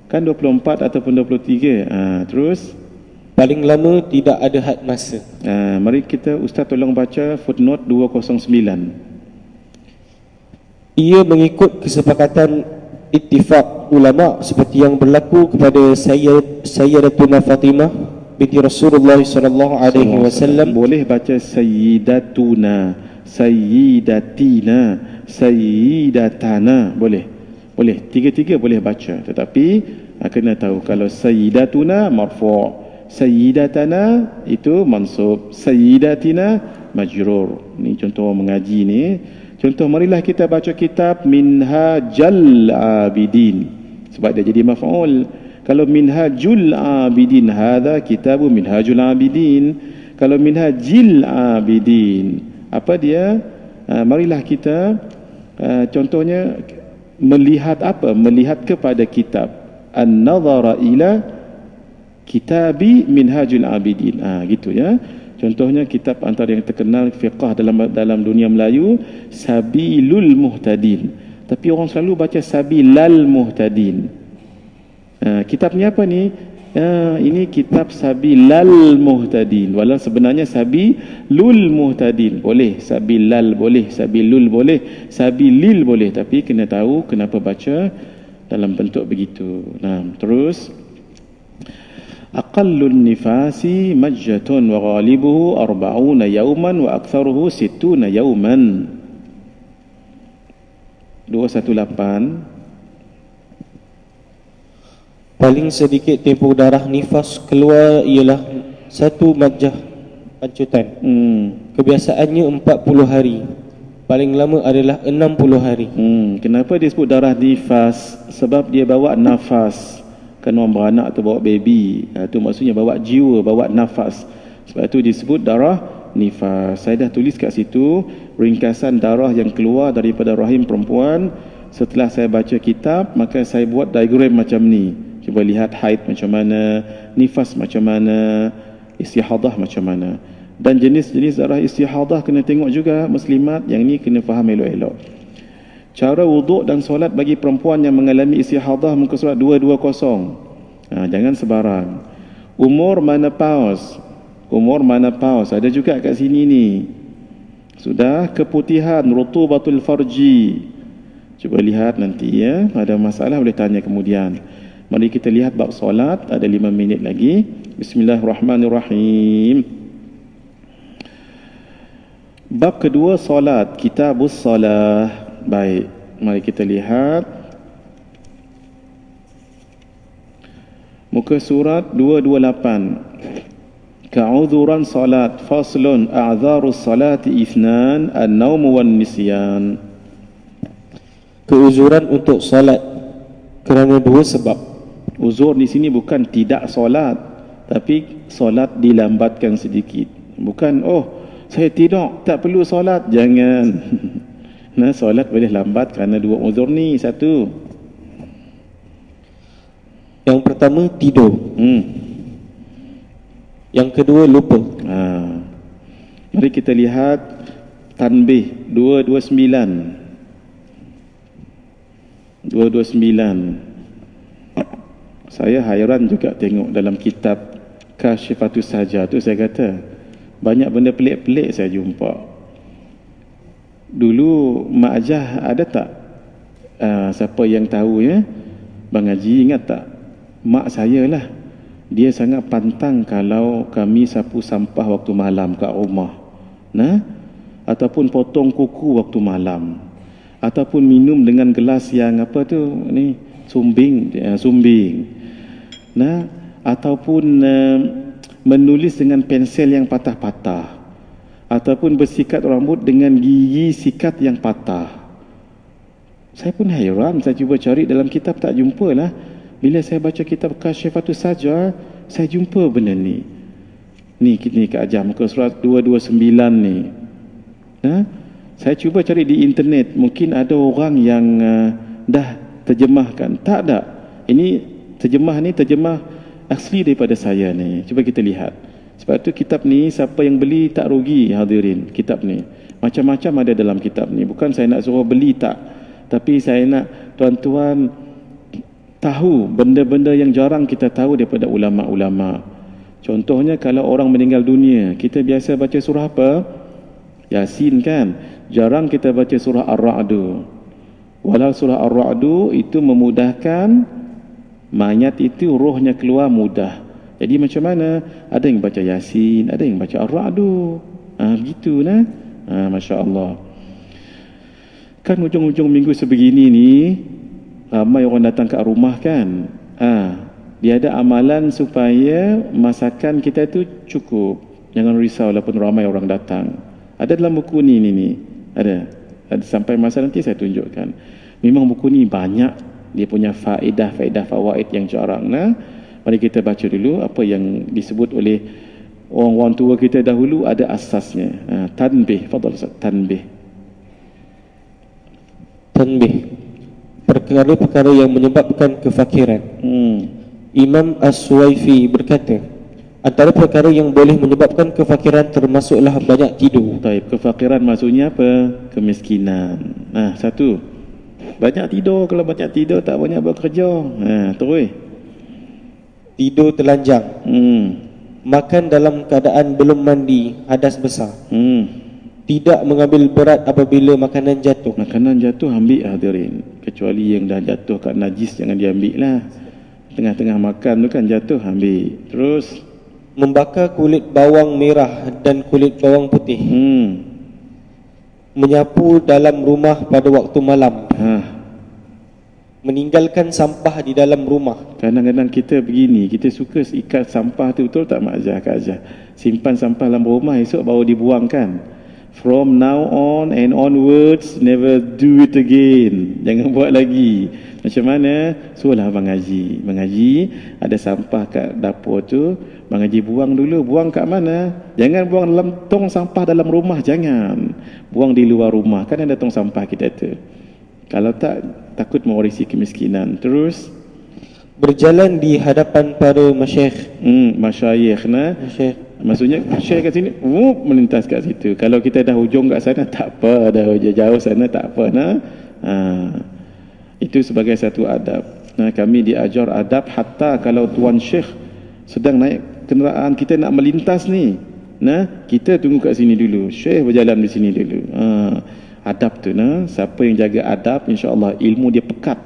Speaker 1: kan 24 ataupun 23. Terus
Speaker 2: paling lama tidak ada had masa.
Speaker 1: Mari kita Ustaz tolong baca footnote 209.
Speaker 2: Ia mengikut kesepakatan ittifaq ulama seperti yang berlaku kepada Sayyidatuna Fatimah binti Rasulullah sallallahu alaihi wasallam.
Speaker 1: Boleh baca Sayyidatuna, Sayyidatina, Sayyidatana, boleh. Boleh, tiga-tiga boleh baca. Tetapi kena tahu kalau Sayyidatuna marfu', Sayyidatana itu mansub, Sayyidatina majrur. Ni contoh mengaji ni. Contoh, marilah kita baca kitab Minhajul Abidin. Sebab dia jadi maf'ul. Kalau Minhajul Abidin, hadza kitabu Minhajul Abidin. Kalau Minhajil Abidin, apa dia? Marilah kita contohnya melihat apa? Melihat kepada kitab. An-nazara ila kitabi Minhajul Abidin. Gitu ya. Contohnya kitab antara yang terkenal fiqh dalam dunia Melayu, Sabilul Muhtadin. Tapi orang selalu baca Sabilal Muhtadin. Kitab ni apa ni? Ini kitab Sabilal Muhtadin. Walau sebenarnya Sabilul Muhtadin. Boleh Sabilal, boleh Sabilul, boleh Sabilil, boleh. Tapi kena tahu kenapa baca dalam bentuk begitu. Terus aqallun nifasi majjatun wa ghalibuhu 40 yawman wa aktsaruhu 60 yawman. 218.
Speaker 2: Paling sedikit tempoh darah nifas keluar ialah 1 majjah pancutan. Kebiasaannya 40 hari. Paling lama adalah 60 hari.
Speaker 1: Kenapa dia sebut darah nifas? Sebab dia bawa nafas. Kan orang beranak atau bawa baby, itu maksudnya bawa jiwa, bawa nafas. Sebab itu disebut darah nifas. Saya dah tulis kat situ ringkasan darah yang keluar daripada rahim perempuan. Setelah saya baca kitab, maka saya buat diagram macam ni. Cuba lihat haid macam mana, nifas macam mana, istihadah macam mana. Dan jenis-jenis darah istihadah kena tengok juga muslimat. Yang ni kena faham elok-elok. Cara wuduk dan solat bagi perempuan yang mengalami istihadah, muka surat 220. Jangan sebarang. Umur menopause. Umur menopause ada juga kat sini ni. Sudah keputihan, rutubatul farji. Cuba lihat nanti ya. Ada masalah boleh tanya kemudian. Mari kita lihat bab solat. Ada 5 minit lagi. Bismillahirrahmanirrahim. Bab kedua solat. Kitabus salah. Baik, mari kita lihat muka surat 228. Ka'udzuran salat faslun a'dzarus salati ithnan an-naum wan nisyan.
Speaker 2: Keuzuran untuk salat kerana 2 sebab.
Speaker 1: Uzur di sini bukan tidak solat, tapi solat dilambatkan sedikit. Bukan saya tidur tak perlu solat, jangan. Solat boleh lambat kerana 2 uzur ni. Satu,
Speaker 2: yang pertama tidur. Yang kedua lupa.
Speaker 1: Mari kita lihat tanbih 229. Saya hairan juga tengok dalam kitab Kasyifatus Saja tu. Saya kata banyak benda pelik-pelik saya jumpa. Dulu Mak Ajah ada tak? Siapa yang tahu ya? Bang Haji ingat tak? Mak saya lah. dia sangat pantang kalau kami sapu sampah waktu malam kat rumah. Nah, ataupun potong kuku waktu malam. Ataupun minum dengan gelas yang apa tu ni, sumbing. Nah, ataupun menulis dengan pensel yang patah-patah. Ataupun bersikat rambut dengan gigi sikat yang patah. Saya pun hairan, saya cuba cari dalam kitab tak jumpa lah. Bila saya baca kitab Kasyifatus Sajjah, saya jumpa benda ni. Ni Kak Ajah, muka surat 229 ni. Saya cuba cari di internet, mungkin ada orang yang dah terjemahkan. Tak ada. Ini terjemah asli daripada saya ni. Cuba kita lihat. Sebab tu kitab ni siapa yang beli tak rugi, hadirin. Kitab ni macam-macam ada dalam kitab ni. Bukan saya nak suruh beli, tak. Tapi saya nak tuan-tuan tahu benda-benda yang jarang kita tahu daripada ulama'-ulama'. Contohnya kalau orang meninggal dunia, kita biasa baca surah apa? Yasin kan? Jarang kita baca surah Ar-Ra'du. Walau surah Ar-Ra'du itu memudahkan mayat itu rohnya keluar mudah. Jadi macam mana? Ada yang baca Yasin, ada yang baca Ar-Ra'du. Begitu nah. Masya Allah. Kan hujung-hujung minggu sebegini ni, ramai orang datang kat rumah kan. Dia ada amalan supaya masakan kita tu cukup. Jangan risau walaupun ramai orang datang. Ada dalam buku ni. Ada sampai masa nanti saya tunjukkan. Memang buku ni banyak dia punya faedah fawaid yang jarang. Mari kita baca dulu apa yang disebut oleh orang-orang tua kita dahulu, ada asasnya. Tanbih, fadal Ustaz, tanbih. Perkara-perkara yang menyebabkan kefakiran. Imam As-Suwaifi berkata, antara perkara yang boleh menyebabkan kefakiran termasuklah banyak tidur. Baik, kefakiran maksudnya apa? Kemiskinan. Satu, banyak tidur. Kalau banyak tidur tak banyak bekerja. Terus tidur telanjang. Makan dalam keadaan belum mandi, hadas besar. Tidak mengambil berat apabila makanan jatuh. Makanan jatuh ambil, hadirin. Kecuali yang dah jatuh kat najis, jangan diambil lah. Tengah-tengah makan tu kan jatuh, ambil. Terus membakar kulit bawang merah dan kulit bawang putih. Menyapu dalam rumah pada waktu malam. Meninggalkan sampah di dalam rumah. Kadang-kadang kita begini, kita suka ikat sampah tu, betul tak Mak Azhar, Kak Azhar? Simpan sampah dalam rumah, esok baru dibuangkan. From now on and onwards, never do it again. Jangan buat lagi. Macam mana? Suruhlah Abang Haji. Abang Haji ada sampah kat dapur tu, Abang Haji buang dulu. Buang kat mana? Jangan buang dalam tong sampah dalam rumah, jangan. Buang di luar rumah. Kan ada tong sampah kita tu. Kalau tak, takut mewarisi kemiskinan. Terus berjalan di hadapan para masyayikh. Masyayikh maksudnya syekh kat sini, melintas kat situ. Kalau kita dah hujung kat sana tak apa, dah jauh sana tak apa itu sebagai satu adab. Kami diajar adab hatta kalau tuan syekh sedang naik kenderaan, kita nak melintas ni, kita tunggu kat sini dulu, syekh berjalan di sini dulu. Adab tu, siapa yang jaga adab, insya-Allah ilmu dia pekat.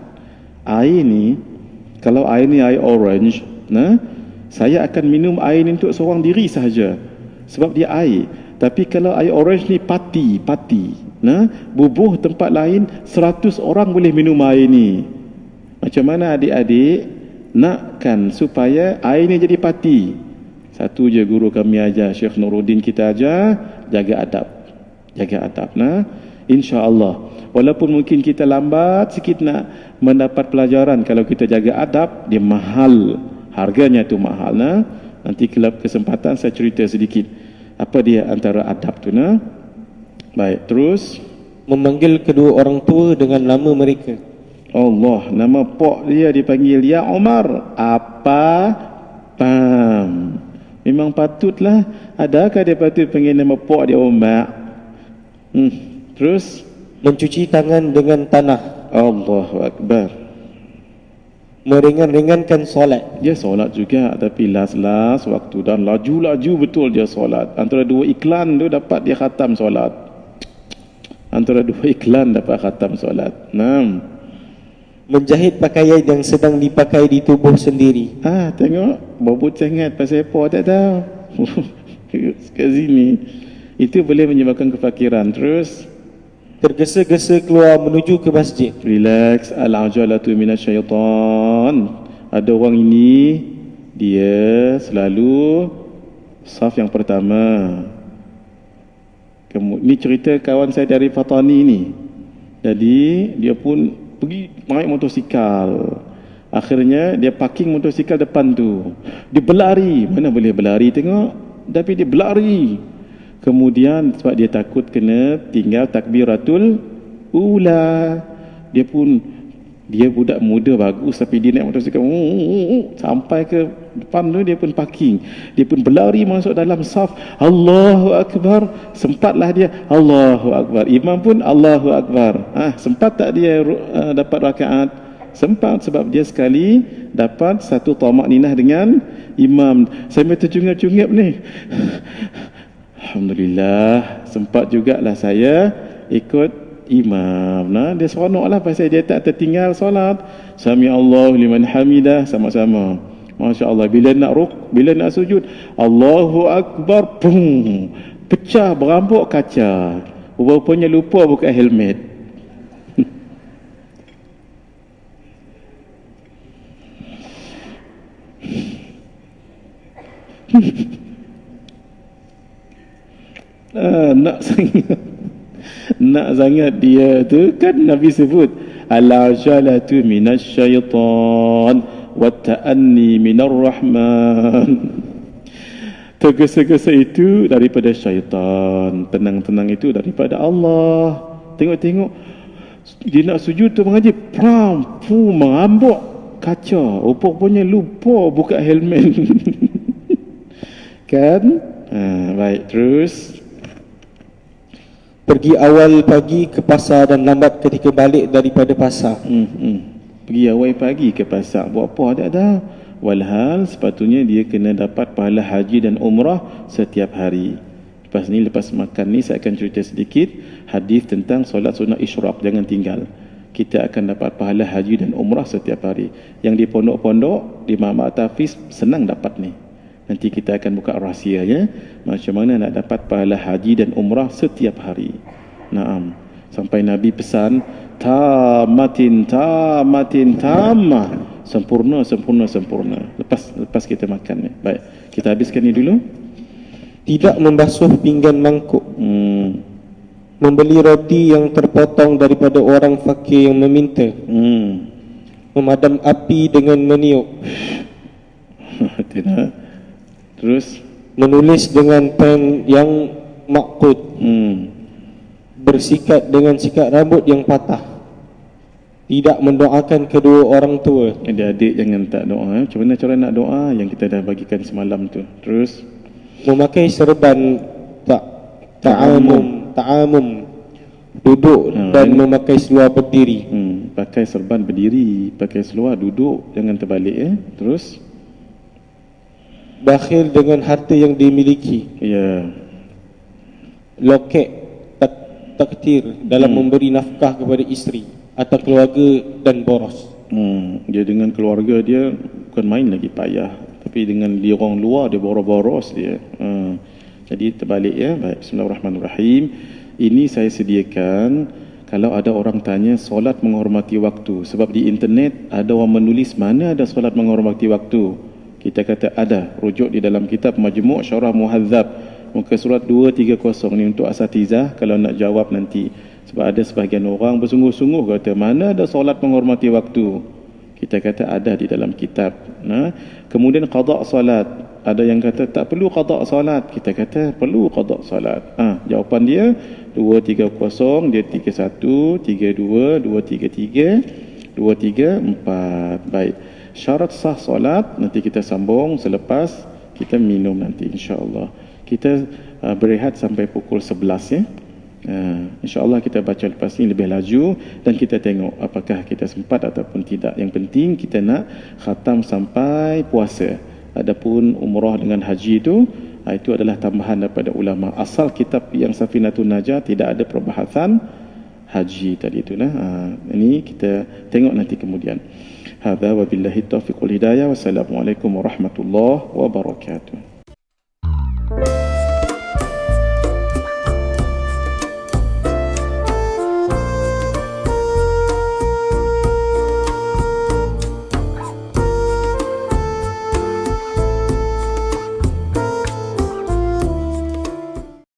Speaker 1: Air ni, kalau air ni air orange, saya akan minum air ni untuk seorang diri sahaja, sebab dia air. Tapi kalau air orange ni pati, bubuh tempat lain 100 orang boleh minum air ni. Macam mana adik-adik nakkan supaya air ni jadi pati? Satu je guru kami ajar, Syekh Nuruddin kita ajar, jaga adab. InsyaAllah, walaupun mungkin kita lambat sikit nak mendapat pelajaran, kalau kita jaga adab, dia mahal, harganya tu mahal. Nanti kalau kesempatan saya cerita sedikit apa dia antara adab tu. Baik, terus memanggil kedua orang tua dengan nama mereka. Allah, nama pok dia dipanggil Ya Umar. Apa? Pam. Memang patutlah. Adakah dia patut panggil nama pok dia Umar? Terus mencuci tangan dengan tanah. Allahu Akbar. Meringan-ringankan solat. Dia solat juga, tapi last waktu dan laju-laju betul dia solat. Antara dua iklan tu dapat dia khatam solat.
Speaker 2: menjahit pakaian yang sedang dipakai di tubuh sendiri.
Speaker 1: Tengok, bau cengat pasal apa tak tahu. Kat sini. Itu boleh menyebabkan kefakiran. Terus
Speaker 2: tergesa-gesa keluar menuju ke masjid.
Speaker 1: Relax, al-ajalatu minasyaitan. Ada orang ini, dia selalu saf yang pertama. Ini cerita kawan saya dari Fatani ni. Jadi dia pun pergi naik motosikal. Akhirnya dia parking motosikal depan tu. Dia berlari. Mana boleh berlari tengok. Tapi dia berlari. Kemudian sebab dia takut kena tinggal takbiratul ula. Dia budak muda bagus tapi dia naik motosikal sampai ke depan tu dia pun parking. Dia pun berlari masuk dalam saf. Allahu Akbar. Sempatlah dia Allahu Akbar. Imam pun Allahu Akbar. Sempat tak dia dapat rakaat? Sempat sebab dia sekali dapat satu tamak ninah dengan imam. Saya tercungap-cungap ni. Alhamdulillah, sempat jugalah saya ikut imam. Dia seronoklah pasal dia tak tertinggal solat. Sami Allahu liman hamidah sama-sama. Masya-Allah, bila nak sujud, Allahu Akbar, pum, pecah berambuk kaca. Rupanya lupa buka helmet. Nak sangat dia tu kan Nabi sebut al-ajalatu minasyaitan wa ta'anni minar rahman. Tergesa-gesa itu daripada syaitan, tenang-tenang itu daripada Allah. Tengok-tengok dia nak sujud tu mengaji, merambuk kaca. Rupanya lupa buka helmet. Kan? Baik, terus
Speaker 2: pergi awal pagi ke pasar dan lambat ketika balik daripada pasar.
Speaker 1: Pergi awal pagi ke pasar, buat apa tak tahu. Walhal sepatutnya dia kena dapat pahala haji dan umrah setiap hari. Lepas makan ni saya akan cerita sedikit hadis tentang solat sunat isyraq, jangan tinggal. Kita akan dapat pahala haji dan umrah setiap hari. Yang di pondok-pondok, di Mama Tafiz senang dapat ni. Nanti kita akan buka rahsianya macam mana nak dapat pahala haji dan umrah setiap hari. Naam. Sampai Nabi pesan tamatin tamah. Sempurna. Lepas kita makan ni. Baik, kita habiskan ni dulu.
Speaker 2: Tidak membasuh pinggan mangkuk. Membeli roti yang terpotong daripada orang fakir yang meminta. Memadam api dengan meniup.
Speaker 1: Tidak. Terus
Speaker 2: menulis dengan pen yang makud. Bersikat dengan sikat rambut yang patah. Tidak mendoakan kedua orang tua.
Speaker 1: Adik-adik jangan tak doa. Macam mana cara nak doa yang kita dah bagikan semalam tu. Terus
Speaker 2: memakai serban ta'amum duduk dan memakai seluar berdiri.
Speaker 1: Pakai serban berdiri, pakai seluar duduk, jangan terbalik. Terus
Speaker 2: bakhil dengan harta yang dimiliki. Loket takdir dalam memberi nafkah kepada isteri atau keluarga dan boros.
Speaker 1: Dia dengan keluarga dia bukan main lagi payah, tapi dengan dia orang luar dia boros-boros dia. Jadi terbalik ya. Baik, bismillahirrahmanirrahim. Ini saya sediakan kalau ada orang tanya solat menghormati waktu. Sebab di internet ada orang menulis mana ada solat menghormati waktu. Kita kata ada, rujuk di dalam kitab Majmu' Syarah Muhadzab muka surat 230 ni untuk asatizah kalau nak jawab nanti. Sebab ada sebahagian orang bersungguh-sungguh kata mana ada solat menghormati waktu. Kita kata ada di dalam kitab. Kemudian qada' solat, ada yang kata tak perlu qada' solat. Kita kata perlu qada' solat. Jawapan dia 230, dia 31, 32, 233, 234. Baik. Syarat sah solat nanti kita sambung selepas kita minum nanti insya-Allah. Kita berehat sampai pukul 11 ya. InsyaAllah kita baca lepas ini lebih laju dan kita tengok apakah kita sempat ataupun tidak. Yang penting kita nak khatam sampai puasa. Adapun umrah dengan haji itu adalah tambahan daripada ulama. Asal kitab yang Safinatun Najah tidak ada perbahasan haji tadi itulah. Ini kita tengok nanti kemudian. Hadza wa billahi taufiq wal hidayah. Wassalamualaikum warahmatullahi wabarakatuh.